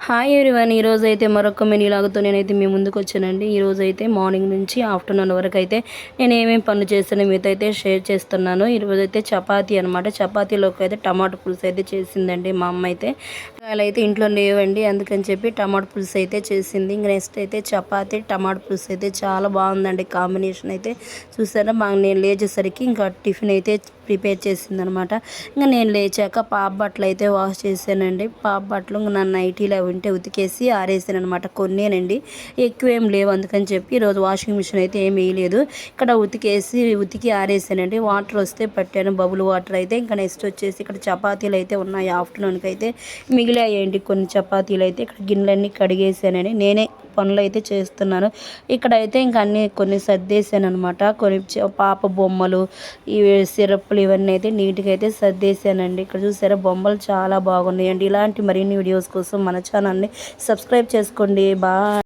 Hi everyone, ఈరోజైతే మరొక many లాగాతో నేనైతే మీ ముందుకు వచ్చానండి. ఈరోజైతే మార్నింగ్ నుంచి ఆఫ్టర్నూన్ వరకు అయితే నేను ఏమేమి పనులు చేస్తానో మీతో అయితే షేర్ చేస్తున్నాను. ఈరోజైతే చపాతీ అనమాట. చపాతీలోకి అయితే టమాటో పులుసు అయితే చేసిందండి మా అమ్మ అయితే. అలా అయితే ఇంట్లో లేవండి, అందుకని చెప్పి టమాటో పులుసు అయితే చేసింది. ఇంక నెక్స్ట్ అయితే చపాతీ టమాటో పులుసు అయితే చాలా బాగుందండి కాంబినేషన్ అయితే. చూసారా, బాగా నేను లేచేసరికి ఇంకా టిఫిన్ అయితే ప్రిపేర్ చేసిందనమాట. ఇంకా నేను లేచాక పాప బట్టలు అయితే వాష్ చేశానండి. పాప బట్టలు నా నైటీలో ఉంటే ఉతికేసి ఆరేసాను అనమాట. కొన్నేనండి, ఎక్కువ ఏం లేవు, అందుకని చెప్పి ఈరోజు వాషింగ్ మిషన్ అయితే ఏం వేయలేదు. ఇక్కడ ఉతికి ఆరేసానండి. వాటర్ వస్తే పట్టాను, బబుల్ వాటర్ అయితే. ఇంకా నెక్స్ట్ వచ్చేసి ఇక్కడ చపాతీలు అయితే ఉన్నాయి. ఆఫ్టర్నూన్కి అయితే మిగిలాయండి కొన్ని చపాతీలు అయితే. ఇక్కడ గిన్నెలన్నీ కడిగేసానని నేనే పనులు అయితే చేస్తున్నాను. ఇక్కడైతే ఇంకా అన్నీ కొన్ని సర్దేశాను అనమాట. కొన్ని పాప బొమ్మలు, ఇవి సిరప్లు ఇవన్నీ అయితే నీట్గా అయితే సర్దేశానండి. ఇక్కడ చూసారా, బొమ్మలు చాలా బాగున్నాయండి. ఇలాంటి మరిన్ని వీడియోస్ కోసం మన ఛానల్ని సబ్స్క్రైబ్ చేసుకోండి. బాయ్.